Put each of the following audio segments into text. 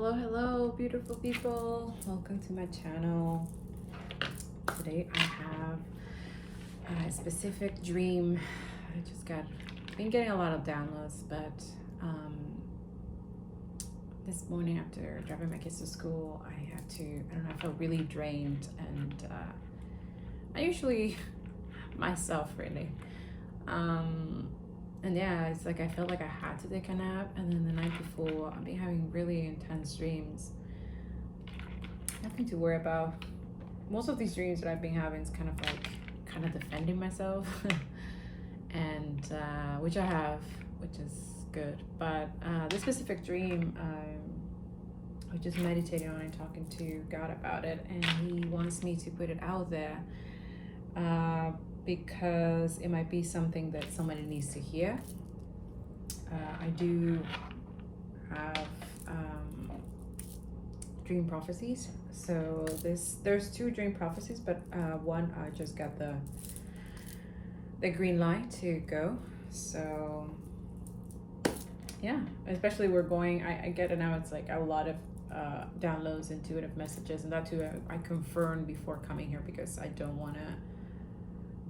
Hello, beautiful people. Welcome to my channel. Today I have a specific dream. I just been getting a lot of downloads, but this morning after driving my kids to school, I felt really drained, and I usually myself really. And yeah, it's like I felt like I had to take a nap, and then the night before I've been having really intense dreams. Nothing to worry about. Most of these dreams that I've been having is kind of defending myself, and which I have, which is good. But this specific dream, I was just meditating on and talking to God about it, and He wants me to put it out there. Because it might be something that somebody needs to hear. I do have dream prophecies. So there's two dream prophecies, but one I just got the green light to go. So yeah, especially I get it now. It's like a lot of downloads, intuitive messages, and that too I confirmed before coming here because I don't want to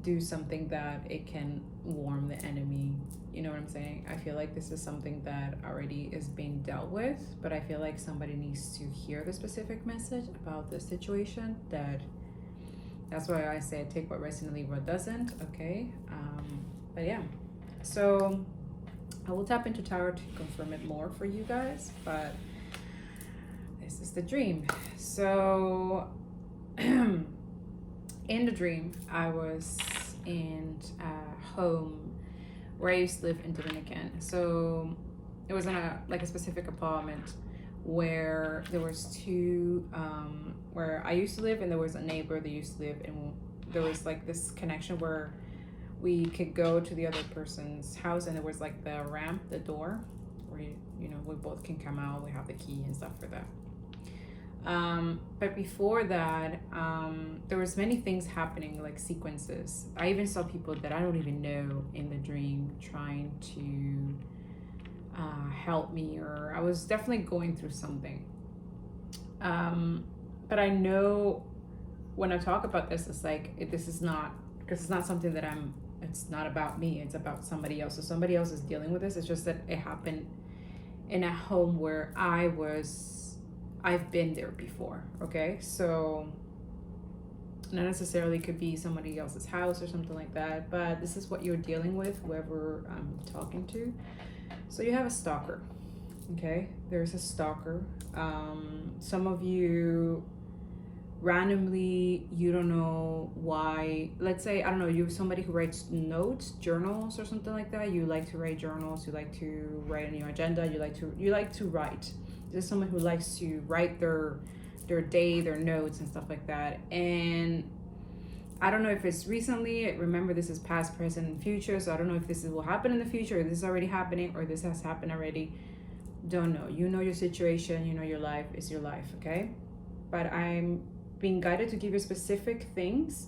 do something that it can warm the enemy. You know what I'm saying? I feel like this is something that already is being dealt with, but I feel like somebody needs to hear the specific message about the situation. That's why I say take what resonates, leave what doesn't. Okay. But yeah, so I will tap into Tarot to confirm it more for you guys, but this is the dream. So in the dream, I was in a home where I used to live in Dominican. So it was in a specific apartment where there was two, where I used to live, and there was a neighbor that used to live, and there was like this connection where we could go to the other person's house, and there was like the ramp, the door, where we both can come out. We have the key and stuff for that. But before that, there was many things happening, like sequences. I even saw people that I don't even know in the dream trying to help me, or I was definitely going through something. But I know when I talk about this, it's like this is not, because it's not something that it's not about me, it's about somebody else. So somebody else is dealing with this. It's just that it happened in a home where I've been there before. Okay, so not necessarily could be somebody else's house or something like that, but this is what you're dealing with, whoever I'm talking to. So you have a stalker. Okay, there's a stalker. Some of you randomly, you don't know why. Let's say, I don't know, you're somebody who writes notes, journals or something like that. You like to write journals, you like to write on your agenda, you like to write. There's someone who likes to write their day, their notes and stuff like that. And I don't know if it's recently, remember this is past, present, and future. So I don't know if this will happen in the future, or this is already happening, or this has happened already. Don't know. You know your situation, you know your life is your life, okay? But I'm being guided to give you specific things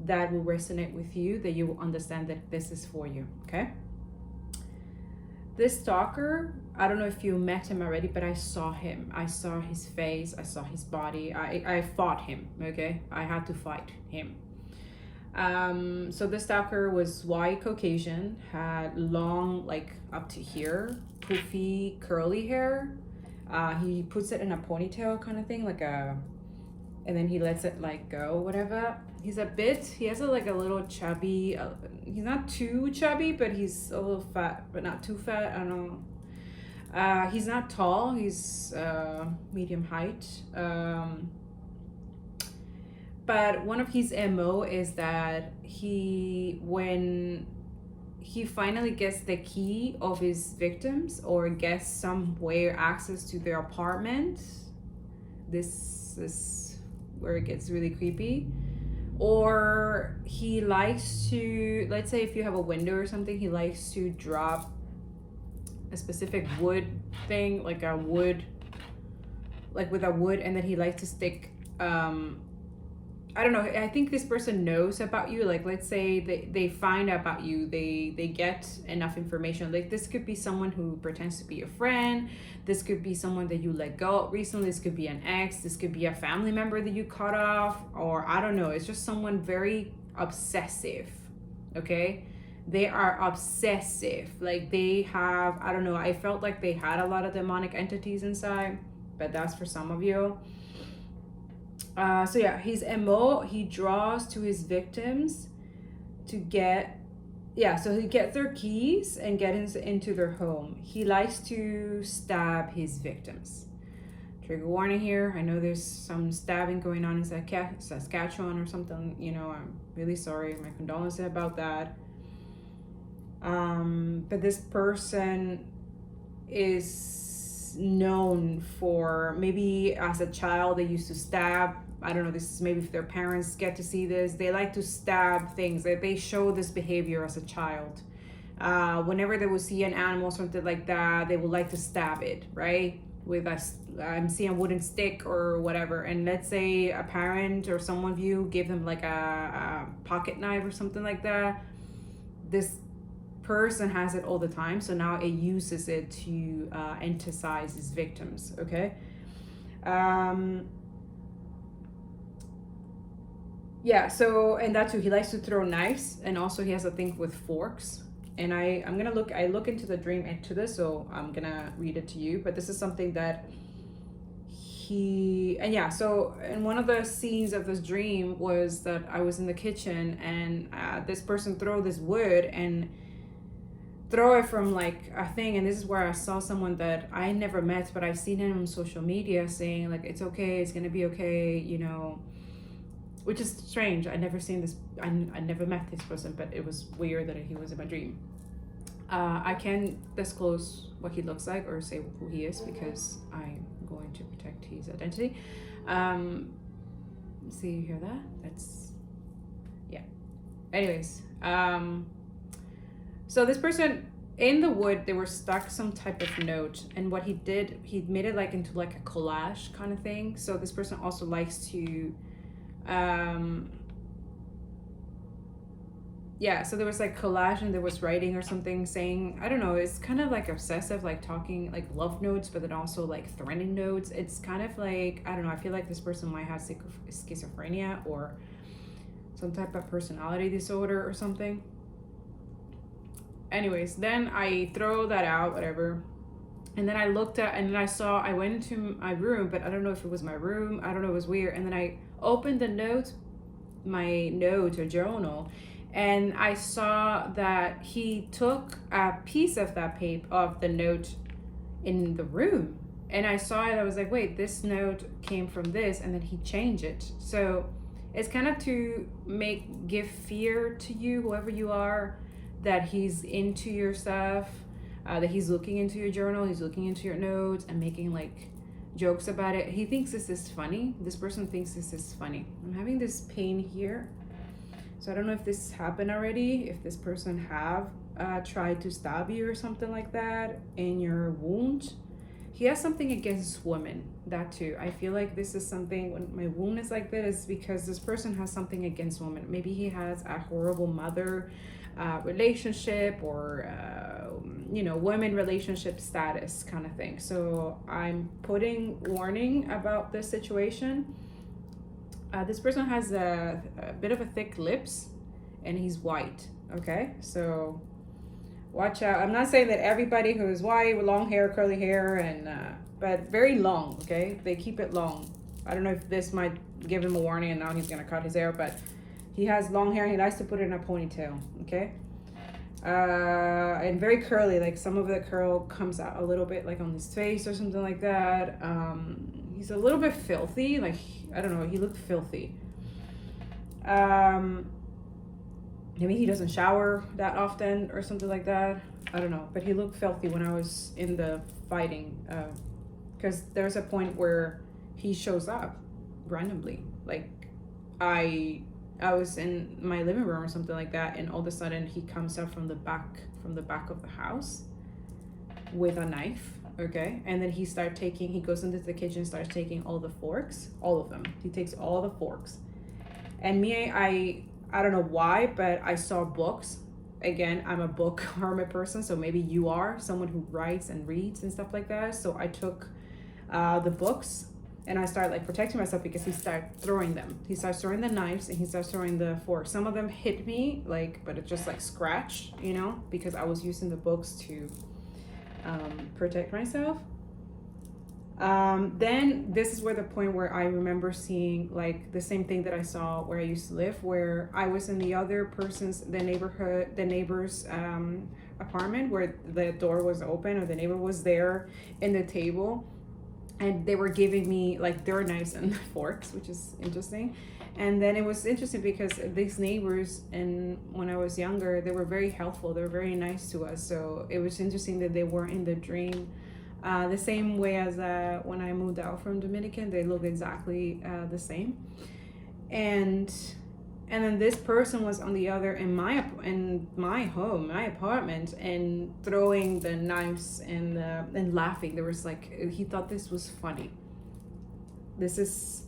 that will resonate with you, that you will understand that this is for you, okay? This stalker, I don't know if you met him already, but I saw him. I saw his face, I saw his body. I fought him, okay? I had to fight him. So the stalker was white, Caucasian, had long, like up to here, poofy, curly hair. He puts it in a ponytail kind of thing, and then he lets it like go, whatever. He has a little chubby, he's not too chubby, but he's a little fat, but not too fat. I don't know. He's not tall, he's medium height. But one of his MO is that when he finally gets the key of his victims, or gets some way or access to their apartment, this is where it gets really creepy. Or he likes to, let's say if you have a window or something, he likes to drop a specific wood thing, with a wood, and then he likes to stick I don't know. I think this person knows about you. Like, let's say they find out about you. They get enough information. Like, this could be someone who pretends to be a friend. This could be someone that you let go recently. This could be an ex. This could be a family member that you cut off. Or I don't know. It's just someone very obsessive. Okay? They are obsessive. Like, they have, I don't know. I felt like they had a lot of demonic entities inside. But that's for some of you. So yeah, his MO, he draws to his victims to get, so he gets their keys and get into their home. He likes to stab his victims. Trigger warning here. I know there's some stabbing going on in Saskatchewan or something. You know, I'm really sorry. My condolences about that. But this person is known for, maybe as a child they used to stab. I don't know, this is maybe if their parents get to see this, they like to stab things. They show this behavior as a child. Whenever they will see an animal or something like that, they would like to stab it, right? With I'm seeing a wooden stick or whatever, and let's say a parent or someone of you give them like a pocket knife or something like that. This person has it all the time, so now it uses it to anticize its victims. Okay. Yeah, so, and that too, he likes to throw knives, and also he has a thing with forks. And I look into the dream into this, so I'm gonna read it to you. But this is something that so in one of the scenes of this dream was that I was in the kitchen, and this person throw this wood and throw it from like a thing. And this is where I saw someone that I never met, but I've seen him on social media saying like, it's okay, it's gonna be okay, you know, which is strange. I never seen this, I never met this person, but it was weird that he was in my dream. I can't disclose what he looks like or say who he is because I'm going to protect his identity. See, you hear that? That's, yeah. Anyways, so this person, in the wood, they were stuck some type of note, and what he did, he made it like into like a collage kind of thing. So this person also likes to, so there was like collage and there was writing or something saying, I don't know, it's kind of like obsessive, like talking like love notes, but then also like threatening notes. It's kind of like, I don't know, I feel like this person might have schizophrenia or some type of personality disorder or something. Anyways, then I throw that out, whatever. And then I looked at, and then I went into my room, but I don't know if it was my room. I don't know, it was weird. And then I opened my note or journal, and I saw that he took a piece of that of the note in the room. And I saw it, I was like, wait, this note came from this, and then he changed it. So it's kind of to give fear to you, whoever you are, that he's into your stuff, that he's looking into your journal, he's looking into your notes and making like jokes about it. He thinks this is funny. This person thinks this is funny. I'm having this pain here. So I don't know if this happened already, if this person have tried to stab you or something like that in your wound. He has something against women, that too. I feel like this is something, when my wound is like this, because this person has something against women. Maybe he has a horrible mother relationship or women relationship status kind of thing. So I'm putting warning about this situation. This person has a bit of a thick lips, and he's white. Okay, so watch out. I'm not saying that everybody who is white with long hair, curly hair, and but very long. Okay, they keep it long. I don't know if this might give him a warning and now he's gonna cut his hair, but he has long hair and he likes to put it in a ponytail. Okay, and very curly. Like some of the curl comes out a little bit, like on his face or something like that. He's a little bit filthy. Like I don't know. He looked filthy. Maybe he doesn't shower that often or something like that. I don't know. But he looked filthy when I was in the fighting. Because there's a point where he shows up randomly. Like I was in my living room or something like that, and all of a sudden he comes up from the back of the house with a knife. Okay, and then he goes into the kitchen, starts taking all the forks, all of them. He takes all the forks, And me, I don't know why, but I saw books. Again, I'm a book hermit person, so maybe you are someone who writes and reads and stuff like that. So I took the books and I started like protecting myself because he started throwing them. He starts throwing the knives and he starts throwing the forks. Some of them hit me, like, but it just like scratched, you know, because I was using the books to protect myself. Then this is where the point where I remember seeing like the same thing that I saw where I used to live, where I was in the other person's, the neighbor's apartment, where the door was open or the neighbor was there in the table, and they were giving me like their knives and forks, which is interesting. And then it was interesting because these neighbors, and when I was younger, they were very helpful, they were very nice to us. So it was interesting that they weren't in the dream the same way as when I moved out from Dominican. They look exactly the same. And then this person was on the other in my home, my apartment, and throwing the knives and laughing. There was like, he thought this was funny. This is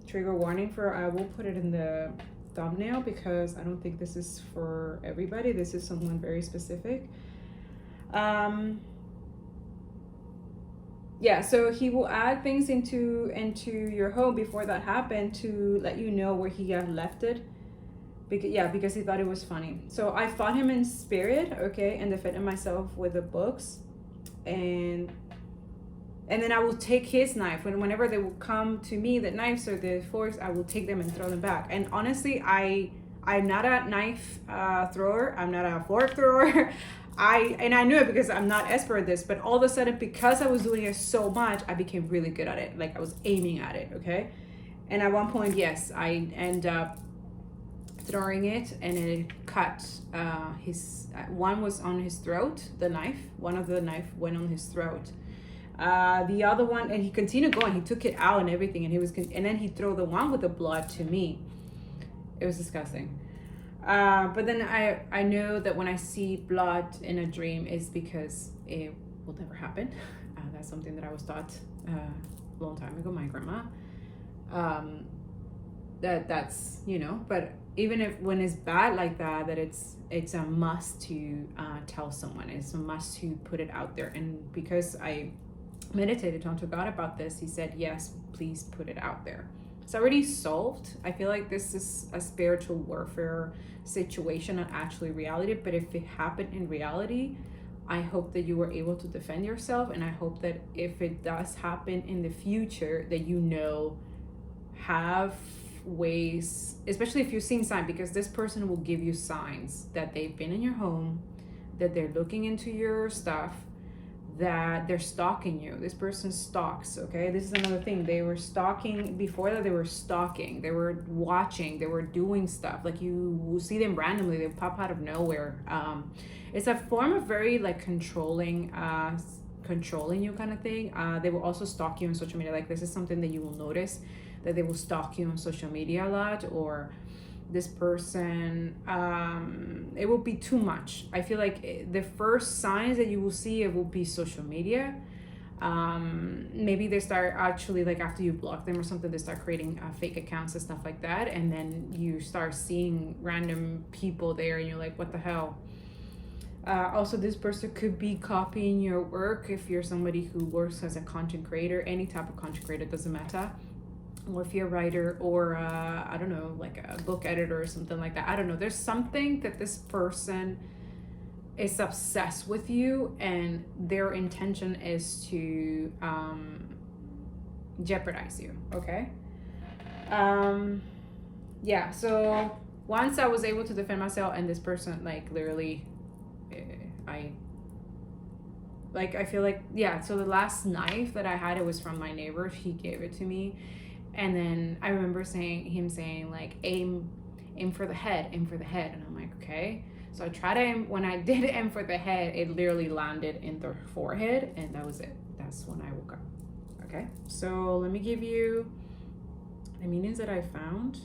trigger warning for, I will put it in the thumbnail because I don't think this is for everybody. This is someone very specific. Yeah, so he will add things into your home before that happened to let you know where he had left it. Because he thought it was funny. So I fought him in spirit, okay, and defended myself with the books, and then I will take his knife whenever they will come to me, the knives or the forks, I will take them and throw them back. And honestly, I'm not a knife thrower. I'm not a fork thrower. I knew it because I'm not expert at this, but all of a sudden, because I was doing it so much, I became really good at it. Like I was aiming at it, okay? And at one point, yes, I end up throwing it and it cut one was on his throat, the knife. One of the knife went on his throat. The other one, and he continued going. He took it out and everything, and then he threw the one with the blood to me. It was disgusting. But then I know that when I see blood in a dream is because it will never happen. That's something that I was taught a long time ago, my grandma. That's, you know, but even if when it's bad like that, that it's a must to tell someone. It's a must to put it out there. And because I meditated, talked to God about this, he said, yes, please put it out there. It's already solved. I feel like this is a spiritual warfare situation, not actually reality. But if it happened in reality, I hope that you were able to defend yourself. And I hope that if it does happen in the future, that you know, have ways, especially if you're seeing signs, because this person will give you signs that they've been in your home, that they're looking into your stuff, that they're stalking you. This person stalks, okay? This is another thing. They were stalking before that. They were stalking. They were watching. They were doing stuff. Like you will see them randomly. They pop out of nowhere. It's a form of very like controlling you kind of thing. They will also stalk you on social media. Like this is something that you will notice, that they will stalk you on social media a lot, or this person, it will be too much. I feel like the first signs that you will see, it will be social media. Maybe they start actually, like after you block them or something, they start creating fake accounts and stuff like that, and then you start seeing random people there and you're like, what the hell? Also, this person could be copying your work if you're somebody who works as a content creator. Any type of content creator, doesn't matter. Or if you're a writer, or I don't know, like a book editor or something like that. I don't know. There's something that this person is obsessed with you, and their intention is to jeopardize you, okay? Yeah, so once I was able to defend myself, and this person, like, literally, I feel like, yeah, so the last knife that I had, it was from my neighbor. He gave it to me. And then I remember him saying like, aim for the head, aim for the head. And I'm like, okay. So I tried to aim. When I did aim for the head, it literally landed in the forehead, and that was it. That's when I woke up. Okay. So let me give you the meanings that I found.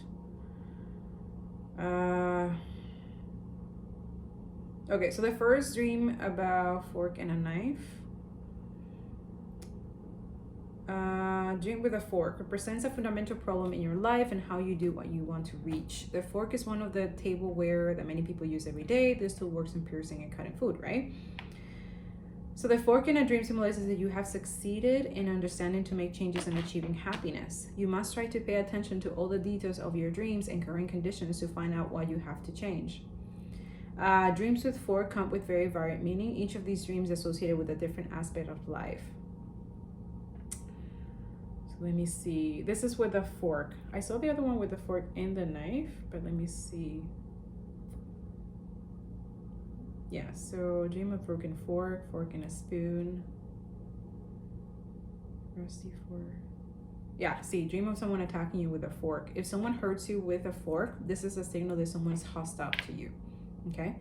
Okay, so the first dream about fork and a knife. Dream with a fork represents a fundamental problem in your life and how you do what you want to reach. The fork is one of the tableware that many people use every day. This tool works in piercing and cutting food, right? So the fork in a dream symbolizes that you have succeeded in understanding to make changes and achieving happiness. You must try to pay attention to all the details of your dreams and current conditions to find out what you have to change. Dreams with fork come with very varied meaning. Each of these dreams associated with a different aspect of life. So let me see. This is with a fork. I saw the other one with the fork and the knife, but let me see. Yeah, so dream of broken fork, fork and a spoon. Rusty fork. Yeah, see, dream of someone attacking you with a fork. If someone hurts you with a fork, this is a signal that someone is hostile to you, okay?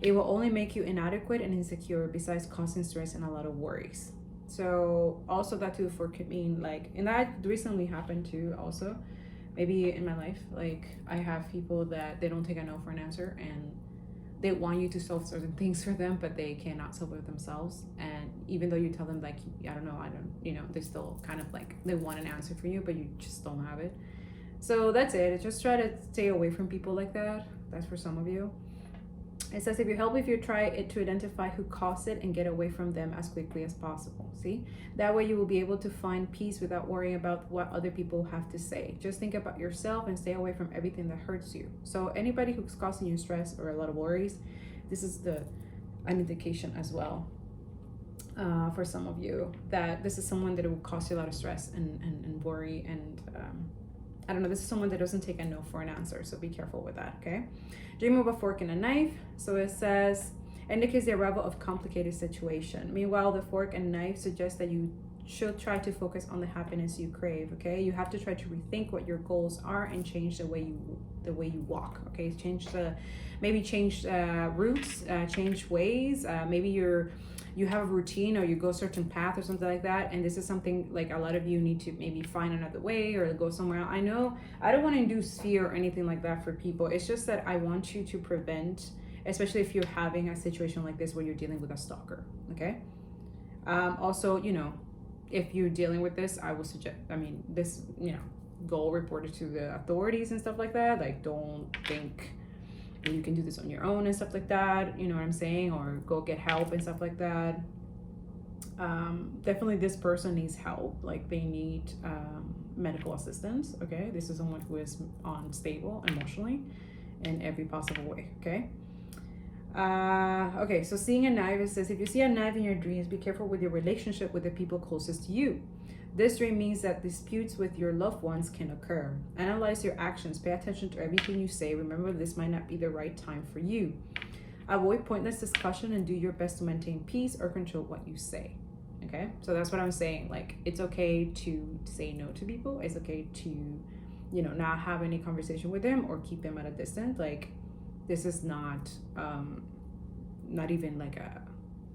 It will only make you inadequate and insecure, besides causing stress and a lot of worries. So also that too, fork could mean like, and that recently happened too also, maybe in my life, like I have people that they don't take a no for an answer and they want you to solve certain things for them, but they cannot solve it themselves. And even though you tell them like, I don't know, they still kind of like, they want an answer for you, but you just don't have it. So that's it. Just try to stay away from people like that. That's for some of you. It says, if you try it to identify who caused it and get away from them as quickly as possible. See, that way you will be able to find peace without worrying about what other people have to say. Just think about yourself and stay away from everything that hurts you. So anybody who's causing you stress or a lot of worries, this is an indication as well for some of you that this is someone that will cause you a lot of stress and worry. And I don't know, this is someone that doesn't take a no for an answer. So be careful with that, okay? Dream of a fork and a knife. So it says, indicates the arrival of complicated situation. Meanwhile, the fork and knife suggest that you should try to focus on the happiness you crave, okay? You have to try to rethink what your goals are and change the way you walk, okay? Change routes, change ways. Maybe you have a routine or you go a certain path or something like that, and this is something like a lot of you need to maybe find another way or go somewhere else. I know I don't want to induce fear or anything like that for people. It's just that I want you to prevent, especially if you're having a situation like this where you're dealing with a stalker, okay? Also, if you're dealing with this, I will suggest, go report it to the authorities and stuff like that. Like, don't think you can do this on your own and stuff like that, you know what I'm saying, or go get help and stuff like that. Definitely this person needs help, like they need medical assistance, okay? This is someone who is unstable emotionally in every possible way, okay? Okay, so seeing a knife, it says, if you see a knife in your dreams, be careful with your relationship with the people closest to you. This dream means that disputes with your loved ones can occur. Analyze your actions. Pay attention to everything you say. Remember, this might not be the right time for you. Avoid pointless discussion and do your best to maintain peace or control what you say. Okay? So that's what I'm saying. Like, it's okay to say no to people. It's okay to, not have any conversation with them or keep them at a distance. Like, this is not even like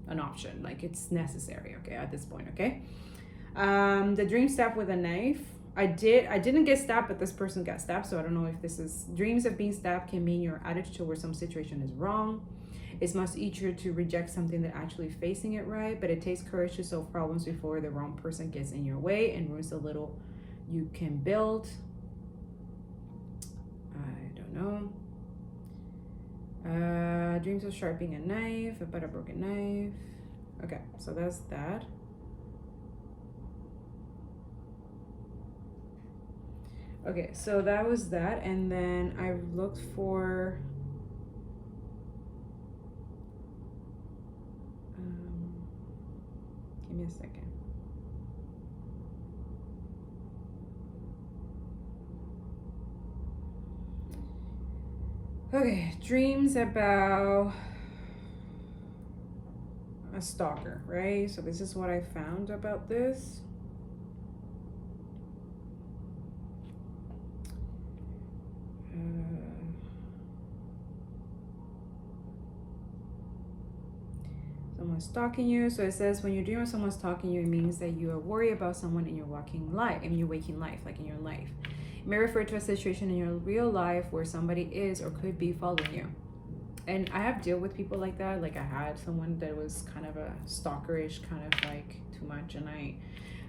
an option. Like, it's necessary, okay, at this point, okay? The dream stabbed with a knife. I didn't get stabbed, but this person got stabbed. So I don't know if this is, dreams of being stabbed can mean your attitude towards some situation is wrong. It's much easier to reject something than actually facing it right, but it takes courage to solve problems before the wrong person gets in your way and ruins the little you can build. I don't know. Dreams of sharpening a knife, about a broken knife. Okay, so that's that. Okay, so that was that, and then I looked for give me a second. Okay, dreams about a stalker, right? So this is what I found about this. Someone's stalking you. So it says when you dream of someone stalking you, it means that you are worried about someone in your waking life, like in your life. It may refer to a situation in your real life where somebody is or could be following you. And I have dealt with people like that. Like I had someone that was kind of a stalkerish, kind of like too much, and I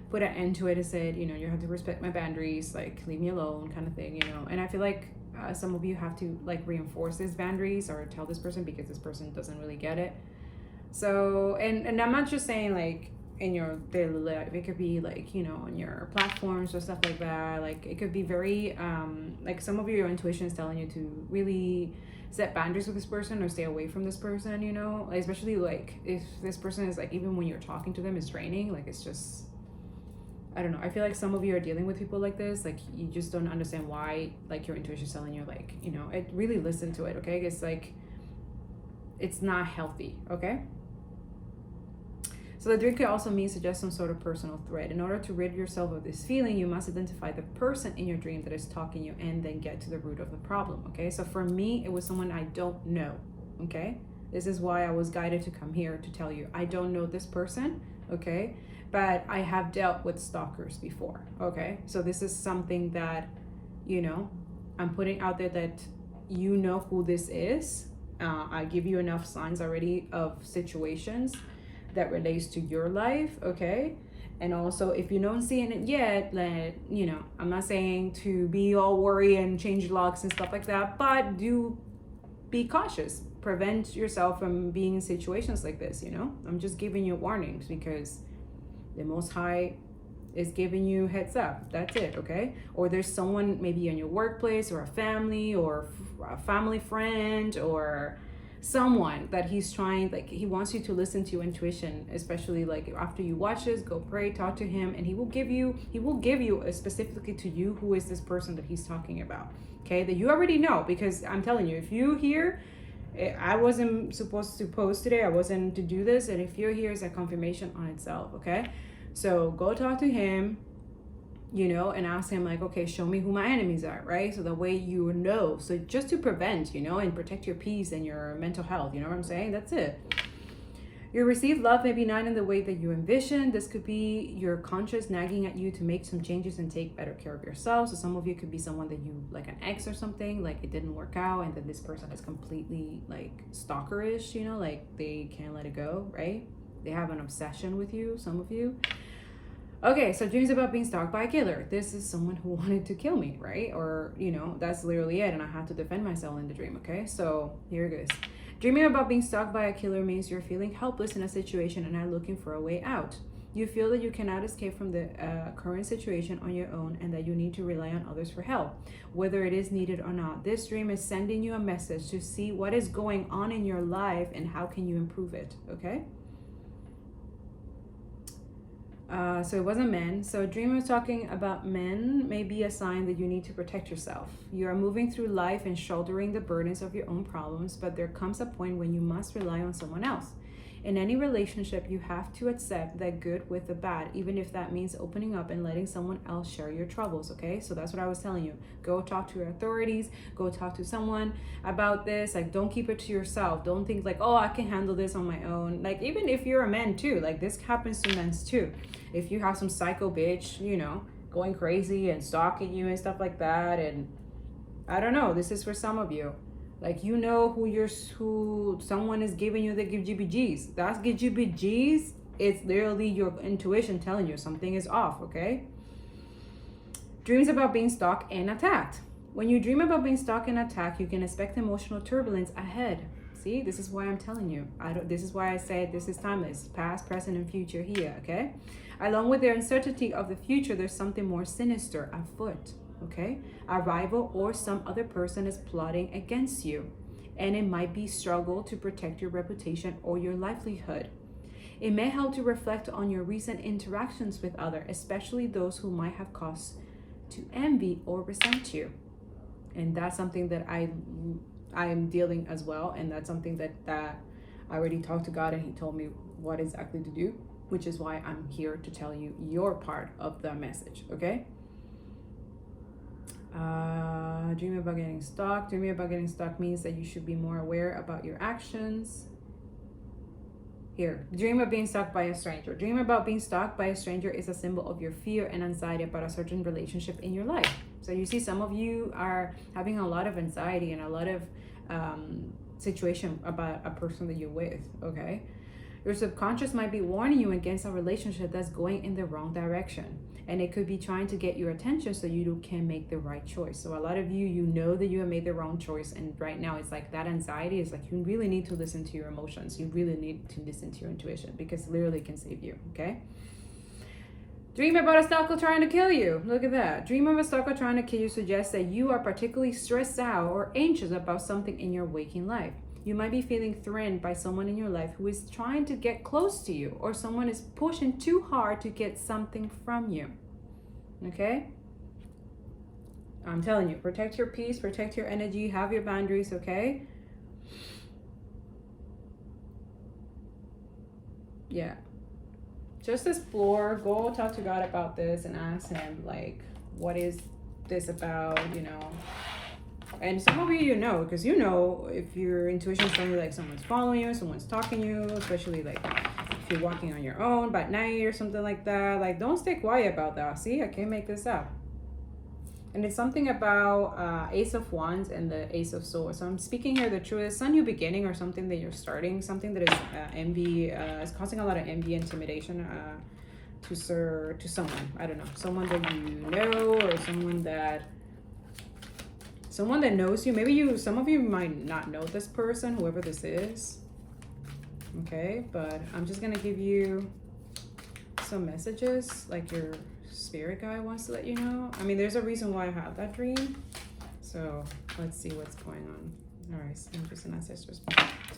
put an end to it and said, you know, you have to respect my boundaries, like leave me alone kind of thing, you know. And I feel like some of you have to like reinforce these boundaries or tell this person because this person doesn't really get it. So, and I'm not just saying like in your daily life, it could be like, you know, on your platforms or stuff like that. Like it could be very like some of your intuition is telling you to really set boundaries with this person or stay away from this person, you know, like, especially like if this person is like, even when you're talking to them, it's draining. Like it's just, I don't know. I feel like some of you are dealing with people like this. Like you just don't understand why, like your intuition is telling you, like, you know, it really listen to it. Okay. It's like, it's not healthy. Okay. So the dream could also mean suggest some sort of personal threat. In order to rid yourself of this feeling, you must identify the person in your dream that is talking you and then get to the root of the problem. Okay. So for me, it was someone I don't know. Okay. This is why I was guided to come here to tell you, I don't know this person. Okay. But I have dealt with stalkers before. Okay. So this is something that, you know, I'm putting out there that you know who this is. I give you enough signs already of situations that relates to your life, okay? And also, if you don't see it yet, like, you know, I'm not saying to be all worried and change locks and stuff like that, but do be cautious. Prevent yourself from being in situations like this, you know? I'm just giving you warnings because the Most High is giving you heads up. That's it, okay? Or there's someone maybe in your workplace or a family or a family friend or someone that he's trying, like he wants you to listen to your intuition, especially like after you watch this, go pray, talk to him, and he will give you specifically to you who is this person that he's talking about, okay? That you already know, because I'm telling you, if you hear, I wasn't supposed to post today, I wasn't to do this, and if you're here, it's a confirmation on itself, okay? So go talk to him, you know, and ask him like, okay, show me who my enemies are, right? So that way you know. So just to prevent, you know, and protect your peace and your mental health, you know what I'm saying? That's it. You receive love maybe not in the way that you envision. This could be your conscious nagging at you to make some changes and take better care of yourself. So some of you could be someone that you, like an ex or something, like it didn't work out, and then this person is completely like stalkerish, you know, like they can't let it go, right? They have an obsession with you, some of you. Okay, so dreams about being stalked by a killer. This is someone who wanted to kill me, right? Or, you know, that's literally it. And I had to defend myself in the dream, okay? So here it goes. Dreaming about being stalked by a killer means you're feeling helpless in a situation and are looking for a way out. You feel that you cannot escape from the current situation on your own and that you need to rely on others for help, whether it is needed or not. This dream is sending you a message to see what is going on in your life and how can you improve it, okay? So it wasn't men. So a dream was talking about men may be a sign that you need to protect yourself. You are moving through life and shouldering the burdens of your own problems, but there comes a point when you must rely on someone else. In any relationship, you have to accept the good with the bad, even if that means opening up and letting someone else share your troubles, okay? So that's what I was telling you. Go talk to your authorities. Go talk to someone about this. Like, don't keep it to yourself. Don't think like, oh, I can handle this on my own. Like, even if you're a man too, like this happens to men too. If you have some psycho bitch, you know, going crazy and stalking you and stuff like that, and I don't know, this is for some of you. Like, you know who someone is giving you the GBGs. That's GBGs. It's literally your intuition telling you something is off, okay? Dreams about being stalked and attacked. When you dream about being stalked and attacked, you can expect emotional turbulence ahead. See, this is why I'm telling you. This is why I said this is timeless. Past, present, and future here, okay? Along with the uncertainty of the future, there's something more sinister afoot. Okay, a rival or some other person is plotting against you, and it might be struggle to protect your reputation or your livelihood. It may help to reflect on your recent interactions with others, especially those who might have cause to envy or resent you. And that's something that I am dealing as well, and that's something that I already talked to God, and He told me what exactly to do, which is why I'm here to tell you your part of the message. Okay. Dreaming about getting stalked. Dreaming about getting stalked means that you should be more aware about your actions. Here, dream of being stalked by a stranger. Dream about being stalked by a stranger is a symbol of your fear and anxiety about a certain relationship in your life. So you see, some of you are having a lot of anxiety and a lot of situation about a person that you're with, okay? Your subconscious might be warning you against a relationship that's going in the wrong direction. And it could be trying to get your attention so you can make the right choice. So a lot of you, you know that you have made the wrong choice. And right now it's like that anxiety is like, you really need to listen to your emotions. You really need to listen to your intuition, because literally it can save you, okay? Dream about a stalker trying to kill you. Look at that. Dream of a stalker trying to kill you suggests that you are particularly stressed out or anxious about something in your waking life. You might be feeling threatened by someone in your life who is trying to get close to you, or someone is pushing too hard to get something from you. Okay? I'm telling you, protect your peace, protect your energy, have your boundaries, okay? Yeah. Just explore, go talk to God about this and ask him, like, what is this about, you know? And some of you know, because you know if your intuition is telling you like someone's following you, someone's talking to you, especially like if you're walking on your own by night or something like that. Like, don't stay quiet about that. See, I can't make this up. And it's something about Ace of Wands and the Ace of Swords. So I'm speaking here the truth. It's a new beginning or something that you're starting, something that is envy, is causing a lot of envy, intimidation to someone. I don't know, someone that you know, or someone that knows you. Maybe some of you might not know this person, whoever this is. Okay, but I'm just gonna give you some messages, like your spirit guide wants to let you know. I mean, there's a reason why I had that dream. So let's see what's going on. All right, so just an ancestors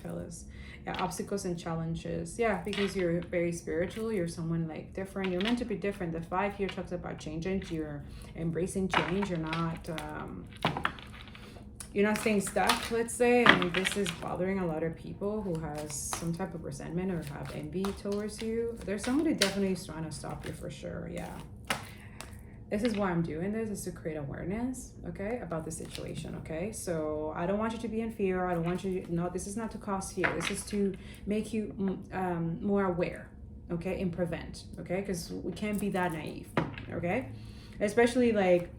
tell us. Yeah, obstacles and challenges. Yeah, because you're very spiritual. You're someone like different. You're meant to be different. The 5 here talks about changing. You're embracing change. You're not staying stuck, let's say. I mean, this is bothering a lot of people who has some type of resentment or have envy towards you. There's somebody definitely who's trying to stop you for sure, yeah. This is why I'm doing this, is to create awareness, okay, about the situation, okay? So I don't want you to be in fear. I don't want you to, no, this is not to cause fear. This is to make you more aware, okay, and prevent, okay? Because we can't be that naive, okay? Especially like,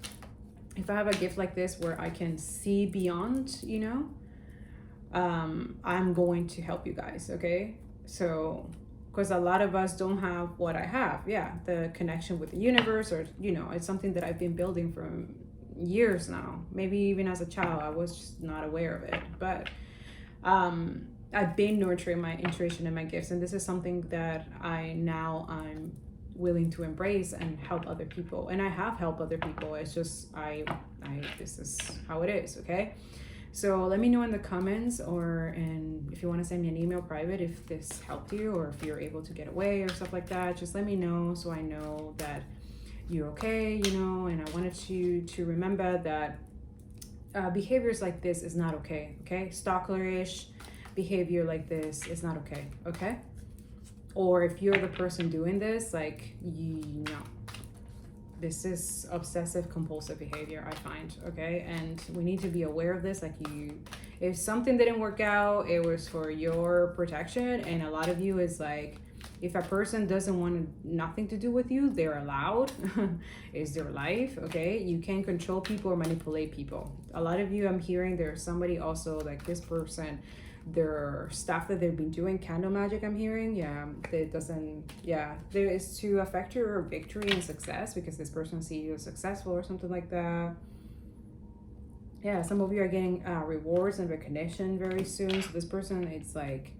if I have a gift like this where I can see beyond, you know, I'm going to help you guys, okay? So, because a lot of us don't have what I have. Yeah, the connection with the universe, or, you know, it's something that I've been building for years now. Maybe even as a child, I was just not aware of it. But I've been nurturing my intuition and my gifts. And this is something that I'm willing to embrace and help other people. And I have helped other people. It's just, this is how it is, okay? So let me know in the comments, and if you want to send me an email private, if this helped you, or if you're able to get away or stuff like that. Just let me know so I know that you're okay, you know. And I wanted you to remember that behaviors like this is not okay, okay? Stalkerish behavior like this is not okay, okay? Or if you're the person doing this, like, you know, this is obsessive compulsive behavior, I find, okay? And we need to be aware of this. Like, if something didn't work out, it was for your protection. And a lot of you is like, if a person doesn't want nothing to do with you, they're allowed. It's their life, okay? You can't control people or manipulate people. A lot of you, I'm hearing there's somebody also like this person, their stuff that they've been doing, candle magic, I'm hearing. Yeah, it doesn't, yeah, there is to affect your victory and success, because this person sees you as successful or something like that. Yeah, some of you are getting rewards and recognition very soon. So this person, it's like,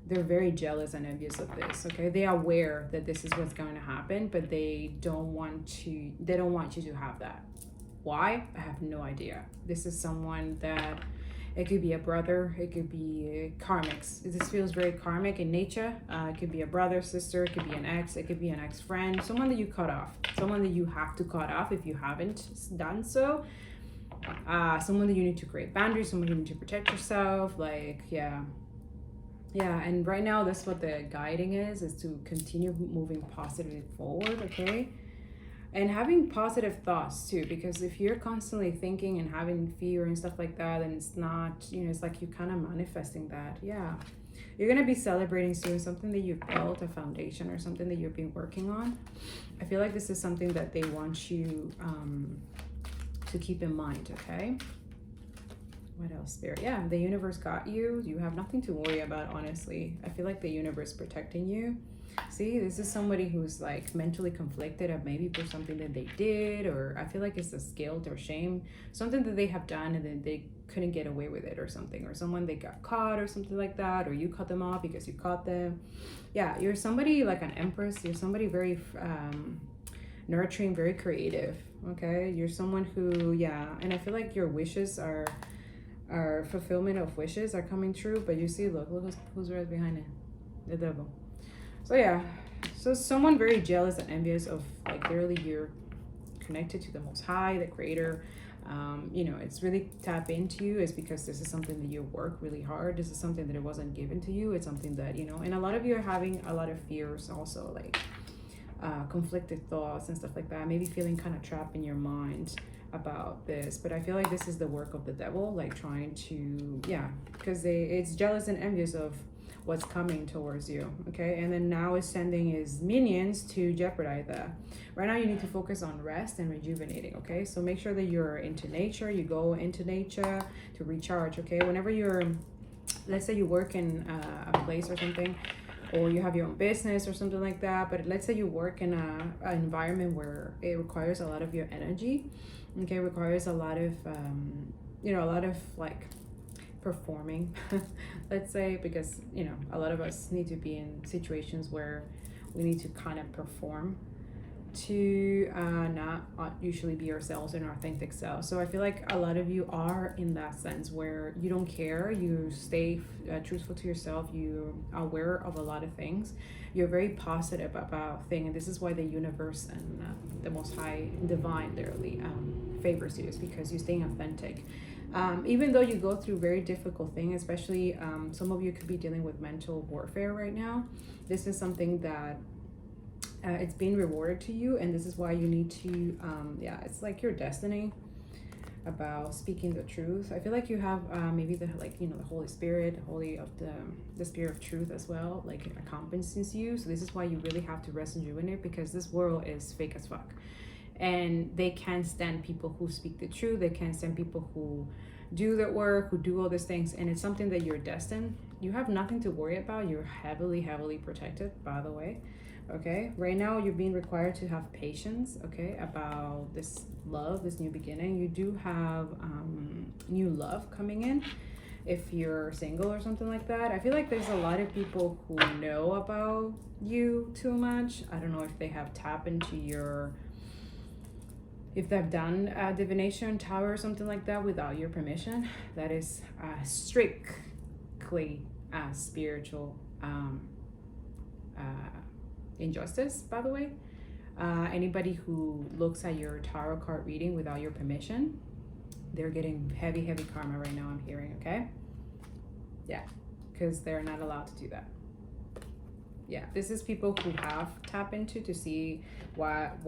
they're very jealous and envious of this, okay? They are aware that this is what's going to happen, but they don't want you to have that. Why? I have no idea. This is someone that, it could be a brother, it could be karmics. This feels very karmic in nature. It could be a brother, sister, it could be an ex, it could be an ex-friend, someone that you cut off, someone that you have to cut off if you haven't done so. Someone that you need to create boundaries, someone you need to protect yourself, like, yeah. Yeah, and right now that's what the guiding is to continue moving positively forward, okay? And having positive thoughts too, because if you're constantly thinking and having fear and stuff like that, then it's not, you know, it's like you're kind of manifesting that. Yeah, you're gonna be celebrating soon something that you've built, a foundation or something that you've been working on. I feel like this is something that they want you to keep in mind, okay? What else, Spirit? Yeah, the universe got you. You have nothing to worry about, honestly. I feel like the universe protecting you. See, this is somebody who's like mentally conflicted of maybe for something that they did, or I feel like it's this guilt or shame, something that they have done and then they couldn't get away with it or something, or someone they got caught or something like that, or you cut them off because you caught them. Yeah, you're somebody like an empress. You're somebody very nurturing, very creative. Okay, you're someone who, yeah, and I feel like your wishes are fulfillment of wishes are coming true. But you see, look who's right behind it, the devil. So yeah, so someone very jealous and envious of like literally you're connected to the Most High, the Creator. You know, it's really tap into you is because this is something that you work really hard. This is something that it wasn't given to you. It's something that, you know, and a lot of you are having a lot of fears also, like conflicted thoughts and stuff like that. Maybe feeling kind of trapped in your mind about this, but I feel like this is the work of the devil, like trying to, yeah, because it's jealous and envious of what's coming towards you. Okay, and then now is sending his minions to jeopardize that. Right now you need to focus on rest and rejuvenating. Okay, so make sure that you're into nature, you go into nature to recharge. Okay, whenever you're, let's say you work in a place or something, or you have your own business or something like that, but let's say you work in an environment where it requires a lot of your energy. Okay, requires a lot of you know, a lot of like performing let's say, because you know, a lot of us need to be in situations where we need to kind of perform to not usually be ourselves and our authentic self. So I feel like a lot of you are in that sense where you don't care, you stay truthful to yourself, you are aware of a lot of things, you're very positive about things, and this is why the universe and the Most High Divine literally favors you, is because you're staying authentic. Even though you go through very difficult things, especially some of you could be dealing with mental warfare right now, this is something that it's being rewarded to you, and this is why you need to yeah, it's like your destiny about speaking the truth. I feel like you have maybe the, like, you know, the Holy Spirit, the spirit of truth as well, like accompanies you. So this is why you really have to rest and rejuvenate, because this world is fake as fuck, and they can't stand people who speak the truth. They can't stand people who do their work, who do all these things, and it's something that you're destined. You have nothing to worry about. You're heavily protected, by the way. Okay, right now you're being required to have patience, okay, about this love, this new beginning. You do have new love coming in if you're single or something like that. I feel like there's a lot of people who know about you too much. I don't know if they have tapped into your, if they've done divination, tower or something like that without your permission. That is strictly spiritual injustice, by the way. Anybody who looks at your tarot card reading without your permission, they're getting heavy karma right now, I'm hearing. Okay, yeah, because they're not allowed to do that. Yeah, this is people who have tapped into to see what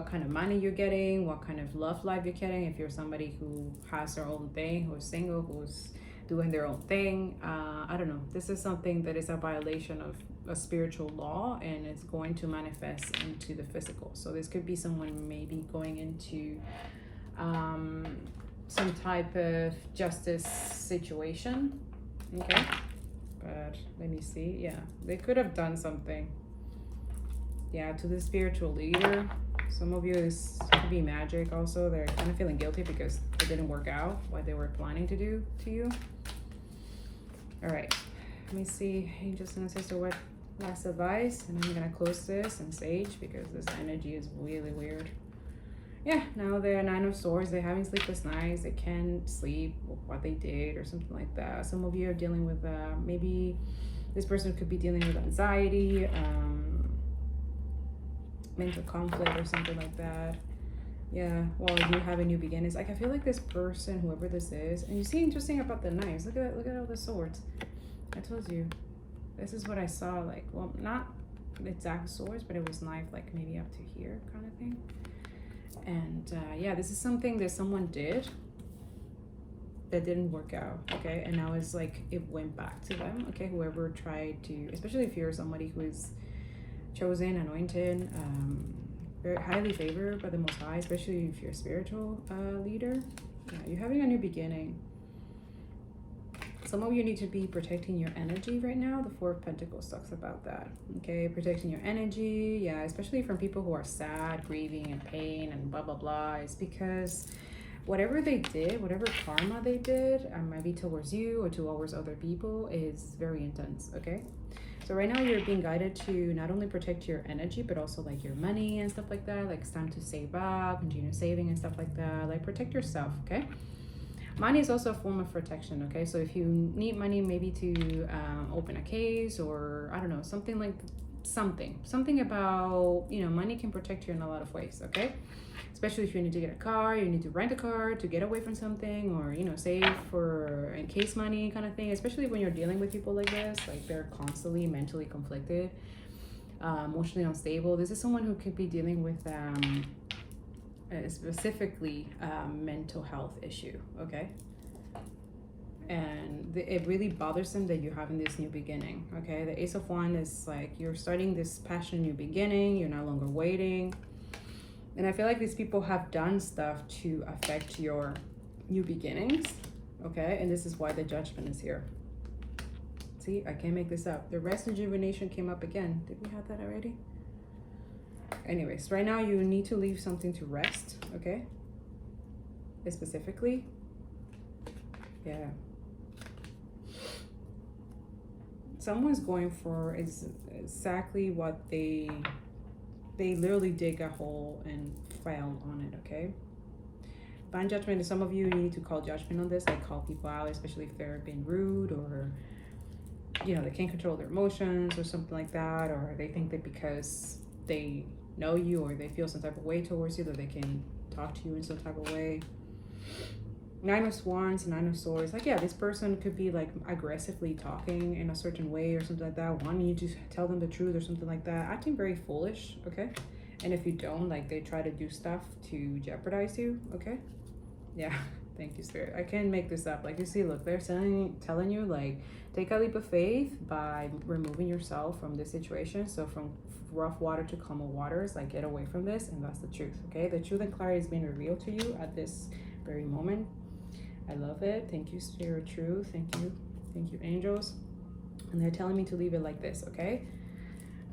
kind of money you're getting, what kind of love life you're getting. If you're somebody who has their own thing, who's single, who's doing their own thing, I don't know, this is something that is a violation of a spiritual law, and it's going to manifest into the physical. So this could be someone maybe going into some type of justice situation. Okay, but let me see. Yeah, they could have done something, yeah, to the spiritual leader. Some of you, this could be magic also. They're kind of feeling guilty because it didn't work out what they were planning to do to you. All right, let me see. Angels and Ancestors, what last advice? And I'm gonna close this and sage because this energy is really weird. Yeah, now they're Nine of Swords. They're having sleepless nights. They can't sleep what they did or something like that. Some of you are dealing with maybe this person could be dealing with anxiety, mental conflict or something like that. Yeah, well, you have a new beginnings. Like, I feel like this person, whoever this is, and you see interesting about the knives. Look at all the swords. I told you, this is what I saw. Like, well, not exact swords, but it was knife, like maybe up to here kind of thing. And yeah, this is something that someone did that didn't work out. Okay, and now it's like it went back to them. Okay, whoever tried to, especially if you're somebody who is chosen, anointed, very highly favored by the Most High, especially if you're a spiritual leader. Yeah, you're having a new beginning. Some of you need to be protecting your energy right now. The Four of Pentacles talks about that. Okay, protecting your energy. Yeah, especially from people who are sad, grieving, and pain, and blah, blah, blah. It's because whatever they did, whatever karma they did, might be towards you or towards other people, is very intense, okay? So right now you're being guided to not only protect your energy, but also like your money and stuff like that. Like it's time to save up, continue saving and stuff like that. Like protect yourself, okay? Money is also a form of protection, okay? So if you need money maybe to open a case or, I don't know, something like something about, you know, money can protect you in a lot of ways, okay? Especially if you need to get a car, you need to rent a car to get away from something, or, you know, save for in case money kind of thing, especially when you're dealing with people like this, like they're constantly mentally conflicted, emotionally unstable. This is someone who could be dealing with specifically mental health issue, okay? And it really bothers them that you're having this new beginning, okay? The Ace of Wands is like you're starting this passionate new beginning. You're no longer waiting. And I feel like these people have done stuff to affect your new beginnings, okay? And this is why the Judgment is here. See, I can't make this up. The rest and rejuvenation came up again. Did we have that already? Anyways, right now you need to leave something to rest, okay? Specifically, yeah. Someone's going for exactly what they literally dig a hole and fell on it, okay? Find judgment. Some of you need to call judgment on this, like call people out, especially if they're being rude or, you know, they can't control their emotions or something like that, or they think that because they know you or they feel some type of way towards you that they can talk to you in some type of way. Nine of Swords, Nine of Swords. Like, yeah, this person could be like aggressively talking in a certain way or something like that, wanting you to tell them the truth or something like that, acting very foolish, okay? And if you don't, like, they try to do stuff to jeopardize you, okay? Yeah, thank you, Spirit. I can't make this up. Like, you see, look, they're telling you, like, take a leap of faith by removing yourself from this situation. So from rough water to calmer waters, like, get away from this, and that's the truth, okay? The truth and clarity is being revealed to you at this very moment. I love it. Thank you, Spirit Truth. Thank you, angels. And they're telling me to leave it like this, okay?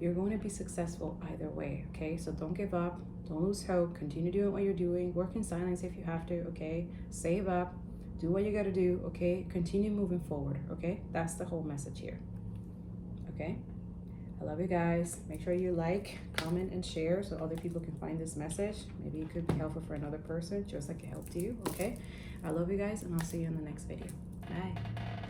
You're going to be successful either way, okay? So don't give up. Don't lose hope. Continue doing what you're doing. Work in silence if you have to, okay? Save up. Do what you got to do, okay? Continue moving forward, okay? That's the whole message here, okay? I love you guys. Make sure you like, comment, and share so other people can find this message. Maybe it could be helpful for another person, just like it helped you, okay? I love you guys, and I'll see you in the next video. Bye.